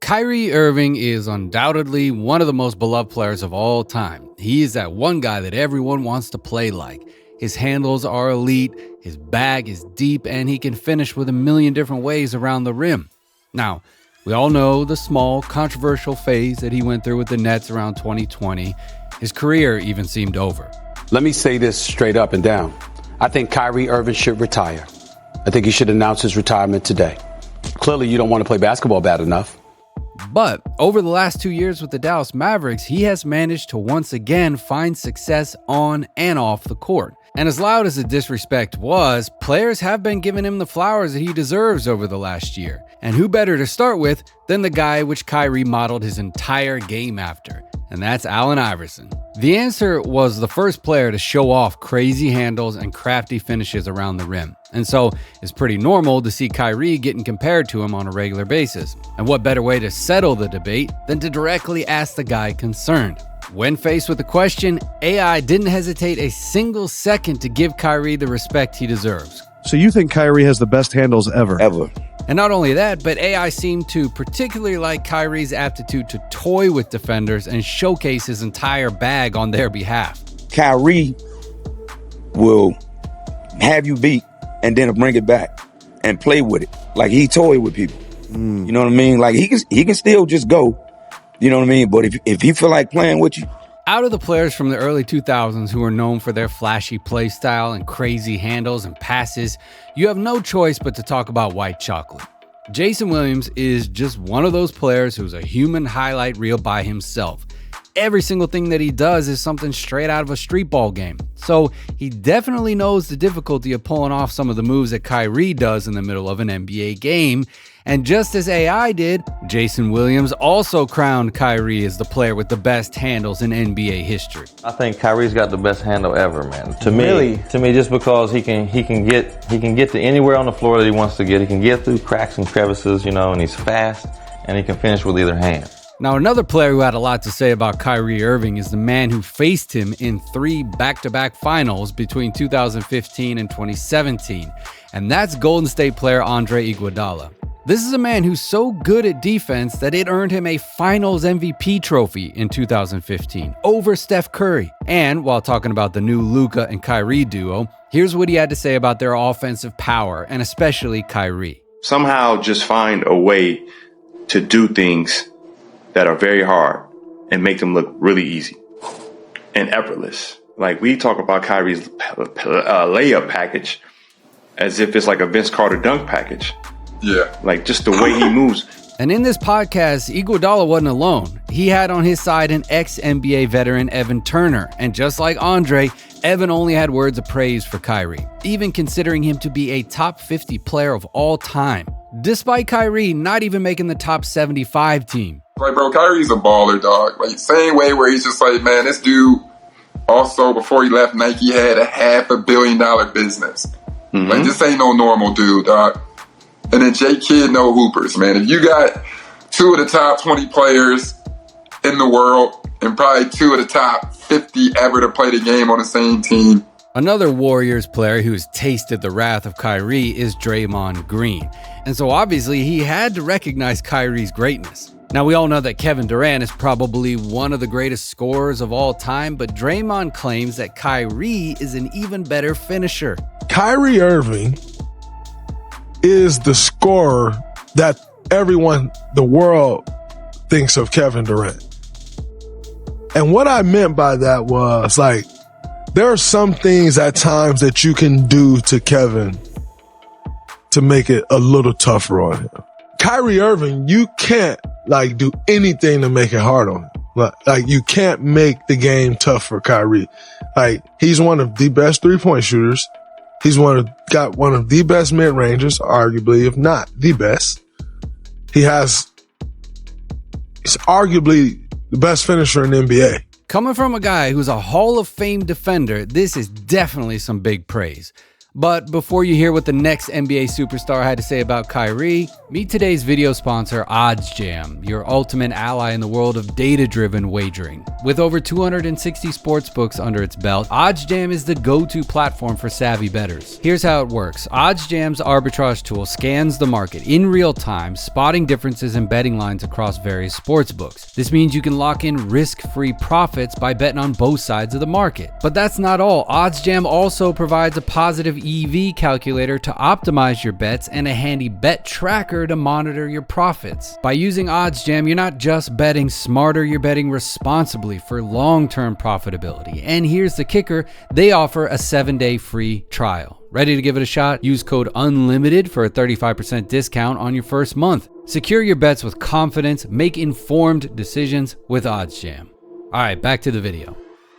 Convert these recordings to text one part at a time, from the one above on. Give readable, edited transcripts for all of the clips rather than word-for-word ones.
Kyrie Irving is undoubtedly one of the most beloved players of all time. He is that one guy that everyone wants to play like. His handles are elite, his bag is deep, and he can finish with a million different ways around the rim. Now, we all know the small, controversial phase that he went through with the Nets around 2020. His career even seemed over. Let me say this straight up and down. I think Kyrie Irving should retire. I think he should announce his retirement today. Clearly, you don't want to play basketball bad enough. But over the last 2 years with the Dallas Mavericks, he has managed to once again find success on and off the court. And as loud as the disrespect was, players have been giving him the flowers that he deserves over the last year. And who better to start with than the guy which Kyrie modeled his entire game after? And that's Allen Iverson. The answer was the first player to show off crazy handles and crafty finishes around the rim. And so it's pretty normal to see Kyrie getting compared to him on a regular basis. And what better way to settle the debate than to directly ask the guy concerned? When faced with the question, AI didn't hesitate a single second to give Kyrie the respect he deserves. So you think Kyrie has the best handles ever? Ever. And not only that, but AI seemed to particularly like Kyrie's aptitude to toy with defenders and showcase his entire bag on their behalf. Kyrie will have you beat and then bring it back and play with it. Like he toy with people. You know what I mean? Like he can still just go. You know what I mean? But if he feel like playing with you. Out of the players from the early 2000s who are known for their flashy play style and crazy handles and passes, you have no choice but to talk about white chocolate. Jason Williams is just one of those players who's a human highlight reel by himself. Every single thing that he does is something straight out of a street ball game. So he definitely knows the difficulty of pulling off some of the moves that Kyrie does in the middle of an NBA game. And just as AI did, Jason Williams also crowned Kyrie as the player with the best handles in NBA history. I think Kyrie's got the best handle ever, man. To me, just because he can get to anywhere on the floor that he wants to get. He can get through cracks and crevices, and he's fast, and he can finish with either hand. Now, another player who had a lot to say about Kyrie Irving is the man who faced him in 3 back-to-back finals between 2015 and 2017, and that's Golden State player Andre Iguodala. This is a man who's so good at defense that it earned him a Finals MVP trophy in 2015 over Steph Curry. And while talking about the new Luka and Kyrie duo, here's what he had to say about their offensive power, and especially Kyrie. Somehow just find a way to do things that are very hard and make them look really easy and effortless. Like we talk about Kyrie's layup package as if it's like a Vince Carter dunk package. Yeah. Like just the way he moves. And in this podcast, Iguodala wasn't alone. He had on his side an ex-NBA veteran, Evan Turner. And just like Andre, Evan only had words of praise for Kyrie, even considering him to be a top 50 player of all time, despite Kyrie not even making the top 75 team. Like, bro, Kyrie's a baller, dog. Like, same way where he's just like, man, this dude also, before he left Nike, had a $500 million business. Mm-hmm. Like, this ain't no normal dude, dog. And then J Kidd, no hoopers, man. If you got 2 of the top 20 players in the world and probably 2 of the top 50 ever to play the game on the same team. Another Warriors player who's tasted the wrath of Kyrie is Draymond Green. And so obviously he had to recognize Kyrie's greatness. Now, we all know that Kevin Durant is probably one of the greatest scorers of all time, but Draymond claims that Kyrie is an even better finisher. Kyrie Irving is the scorer that everyone, the world, thinks of Kevin Durant. And what I meant by that was, like, there are some things at times that you can do to Kevin to make it a little tougher on him. Kyrie Irving, you can't do anything to make it hard on him. Like you can't make the game tough for Kyrie. Like, he's one of the best 3-point shooters. He's got one of the best mid-rangers, arguably, if not the best. He's arguably the best finisher in the NBA. Coming from a guy who's a Hall of Fame defender, this is definitely some big praise. But before you hear what the next NBA superstar had to say about Kyrie, meet today's video sponsor, OddsJam, your ultimate ally in the world of data-driven wagering. With over 260 sportsbooks under its belt, OddsJam is the go-to platform for savvy bettors. Here's how it works. OddsJam's arbitrage tool scans the market in real time, spotting differences in betting lines across various sportsbooks. This means you can lock in risk-free profits by betting on both sides of the market. But that's not all. OddsJam also provides a positive EV calculator to optimize your bets and a handy bet tracker to monitor your profits. By using OddsJam, you're not just betting smarter, you're betting responsibly for long-term profitability. And here's the kicker, they offer a 7-day free trial. Ready to give it a shot? Use code UNLIMITED for a 35% discount on your first month. Secure your bets with confidence, make informed decisions with OddsJam. All right, back to the video.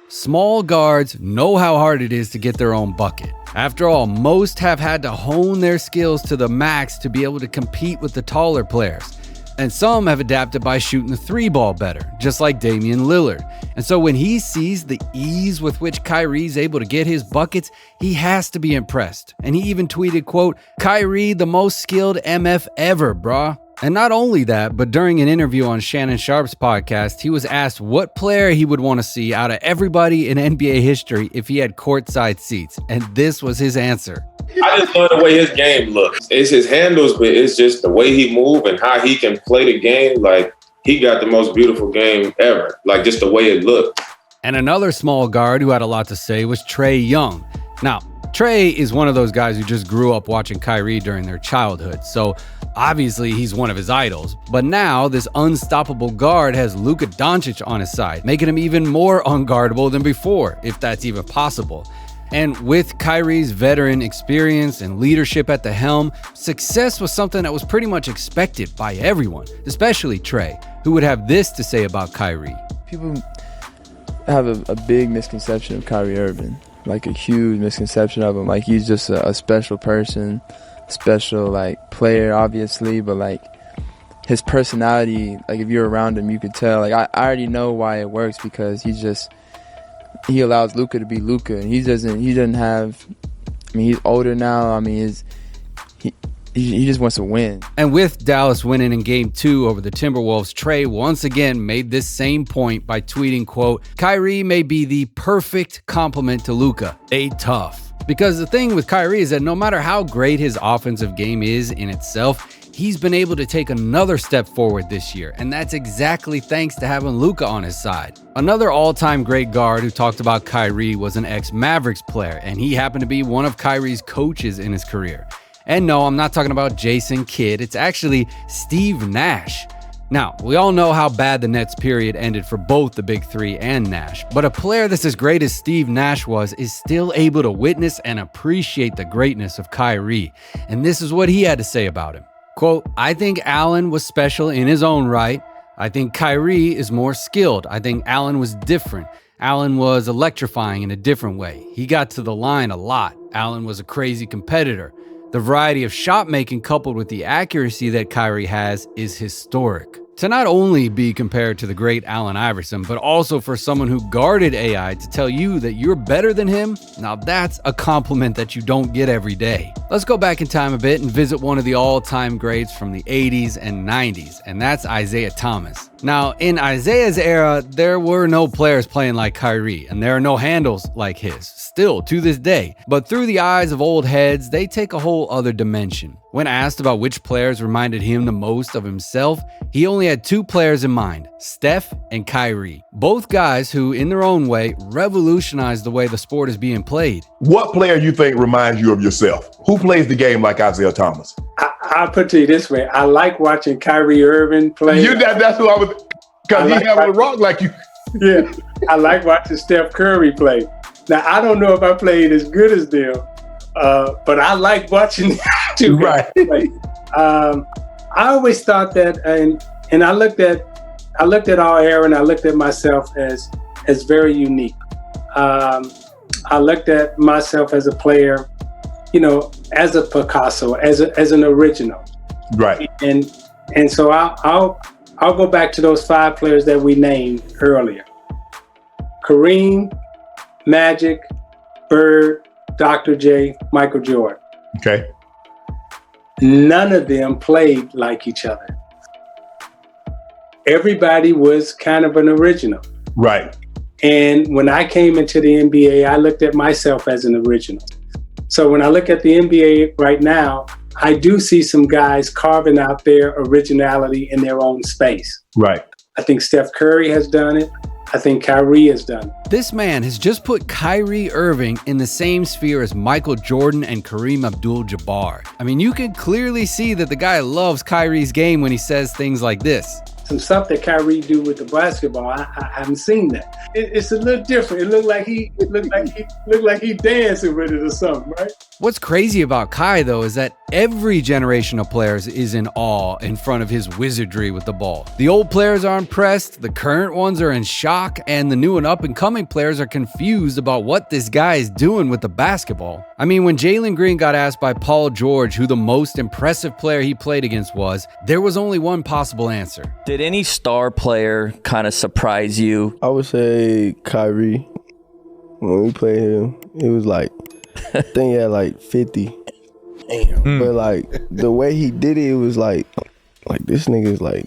Small guards know how hard it is to get their own bucket. After all, most have had to hone their skills to the max to be able to compete with the taller players. And some have adapted by shooting the 3-ball better, just like Damian Lillard. And so when he sees the ease with which Kyrie's able to get his buckets, he has to be impressed. And he even tweeted, quote, "Kyrie, the most skilled MF ever, brah." And not only that, but during an interview on Shannon Sharp's podcast, he was asked what player he would want to see out of everybody in NBA history if he had courtside seats. And this was his answer. I just love the way his game looks. It's his handles, but it's just the way he moves and how he can play the game. Like, he got the most beautiful game ever. Like, just the way it looked. And another small guard who had a lot to say was Trae Young. Now, Trae is one of those guys who just grew up watching Kyrie during their childhood, so obviously he's one of his idols. But now this unstoppable guard has Luka Doncic on his side, making him even more unguardable than before, if that's even possible. And with Kyrie's veteran experience and leadership at the helm, success was something that was pretty much expected by everyone, especially Trae, who would have this to say about Kyrie. People have a big misconception of Kyrie Irving, like a huge misconception of him. Like, he's just a special person, special like player, obviously, but like his personality, like if you're around him, you could tell. Like I already know why it works, because he allows Luka to be Luka, and he doesn't have. I mean, he's older now. I mean, he just wants to win. And with Dallas winning in Game 2 over the Timberwolves, Trae once again made this same point by tweeting, quote, "Kyrie may be the perfect complement to Luka. They tough." Because the thing with Kyrie is that no matter how great his offensive game is in itself, he's been able to take another step forward this year, and that's exactly thanks to having Luka on his side. Another all-time great guard who talked about Kyrie was an ex-Mavericks player, and he happened to be one of Kyrie's coaches in his career. And no, I'm not talking about Jason Kidd, it's actually Steve Nash. Now, we all know how bad the Nets period ended for both the Big Three and Nash, but a player that's as great as Steve Nash was is still able to witness and appreciate the greatness of Kyrie. And this is what he had to say about him. Quote, "I think Allen was special in his own right. I think Kyrie is more skilled. I think Allen was different. Allen was electrifying in a different way. He got to the line a lot. Allen was a crazy competitor. The variety of shot making coupled with the accuracy that Kyrie has is historic." To not only be compared to the great Allen Iverson, but also for someone who guarded AI to tell you that you're better than him, now that's a compliment that you don't get every day. Let's go back in time a bit and visit one of the all-time greats from the 80s and 90s, and that's Isaiah Thomas. Now, in Isaiah's era, there were no players playing like Kyrie, and there are no handles like his, still to this day. But through the eyes of old heads, they take a whole other dimension. When asked about which players reminded him the most of himself, he only had two players in mind, Steph and Kyrie. Both guys who, in their own way, revolutionized the way the sport is being played. What player you think reminds you of yourself? Who plays the game like Isaiah Thomas? I'll put it to you this way. I like watching Kyrie Irving play. That's who I was, because he have a rock like you. Yeah, I like watching Steph Curry play. Now, I don't know if I played as good as them, but I like watching them too. Right. I always thought that, and I looked at our era, and I looked at myself as very unique. I looked at myself as a player, as a Picasso, as an original. Right. And so I'll go back to those 5 players that we named earlier: Kareem, Magic, Bird, Dr. J, Michael Jordan. Okay. None of them played like each other. Everybody was kind of an original. Right. And when I came into the NBA, I looked at myself as an original. So when I look at the NBA right now, I do see some guys carving out their originality in their own space. Right. I think Steph Curry has done it. I think Kyrie has done it. This man has just put Kyrie Irving in the same sphere as Michael Jordan and Kareem Abdul-Jabbar. I mean, you can clearly see that the guy loves Kyrie's game when he says things like this. Some stuff that Kyrie do with the basketball, I haven't seen that. It's a little different. It looked like he dancing with it or something, right? What's crazy about Kai, though, is that every generation of players is in awe in front of his wizardry with the ball. The old players are impressed, the current ones are in shock, and the new and up-and-coming players are confused about what this guy is doing with the basketball. I mean, when Jalen Green got asked by Paul George who the most impressive player he played against was, there was only one possible answer. Did any star player kind of surprise you? I would say Kyrie. When we played him, it was like, I think he had like 50. Damn. But like the way he did it, it was like this nigga is like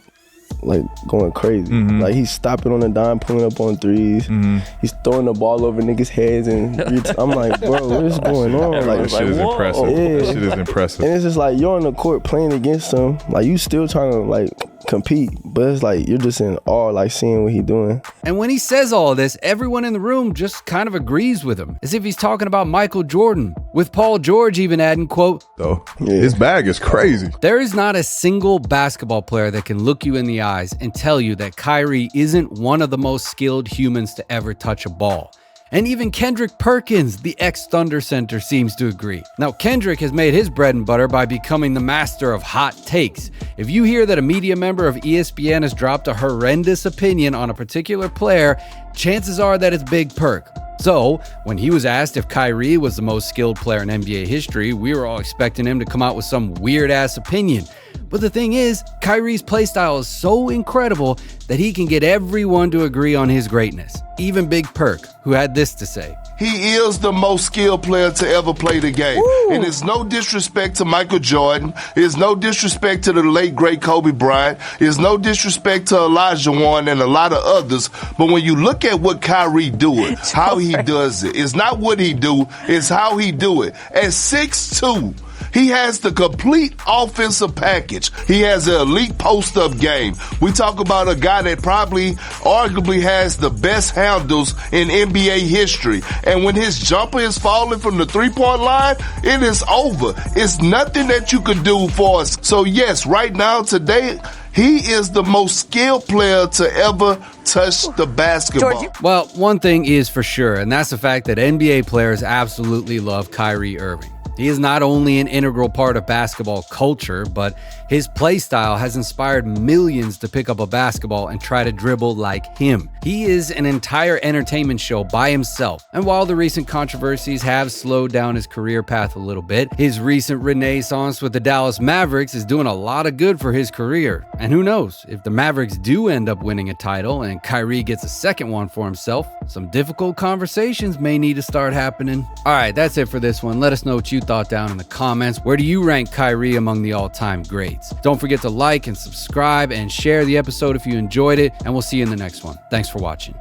going crazy. Mm-hmm. Like he's stopping on the dime, pulling up on threes. Mm-hmm. He's throwing the ball over niggas' heads, and I'm like, bro, what is going on? Like, that shit is impressive. Yeah. That shit is impressive. And it's just like you're on the court playing against him, like you still trying to like compete, but it's like you're just in awe, like seeing what he's doing. And when he says all of this, everyone in the room just kind of agrees with him, as if he's talking about Michael Jordan, with Paul George even adding, quote, "Though his bag is crazy." There is not a single basketball player that can look you in the eyes and tell you that Kyrie isn't one of the most skilled humans to ever touch a ball. And even Kendrick Perkins, the ex-Thunder center, seems to agree. Now, Kendrick has made his bread and butter by becoming the master of hot takes. If you hear that a media member of ESPN has dropped a horrendous opinion on a particular player, chances are that it's Big Perk. So, when he was asked if Kyrie was the most skilled player in NBA history, we were all expecting him to come out with some weird-ass opinion. But the thing is, Kyrie's playstyle is so incredible that he can get everyone to agree on his greatness. Even Big Perk, who had this to say. He is the most skilled player to ever play the game. Woo. And it's no disrespect to Michael Jordan. It's no disrespect to the late, great Kobe Bryant. It's no disrespect to Elijah Warren and a lot of others. But when you look at what Kyrie doing, how he does it, it's not what he do, it's how he do it. At 6'2", he has the complete offensive package. He has an elite post-up game. We talk about a guy that probably, arguably has the best handles in NBA history. And when his jumper is falling from the three-point line, it is over. It's nothing that you can do for us. So yes, right now, today, he is the most skilled player to ever touch the basketball. Well, one thing is for sure, and that's the fact that NBA players absolutely love Kyrie Irving. He is not only an integral part of basketball culture, but his play style has inspired millions to pick up a basketball and try to dribble like him. He is an entire entertainment show by himself. And while the recent controversies have slowed down his career path a little bit, his recent renaissance with the Dallas Mavericks is doing a lot of good for his career. And who knows, if the Mavericks do end up winning a title and Kyrie gets a second one for himself, some difficult conversations may need to start happening. All right, that's it for this one. Let us know what you thought down in the comments. Where do you rank Kyrie among the all-time greats? Don't forget to like and subscribe and share the episode if you enjoyed it, and we'll see you in the next one. Thanks for watching.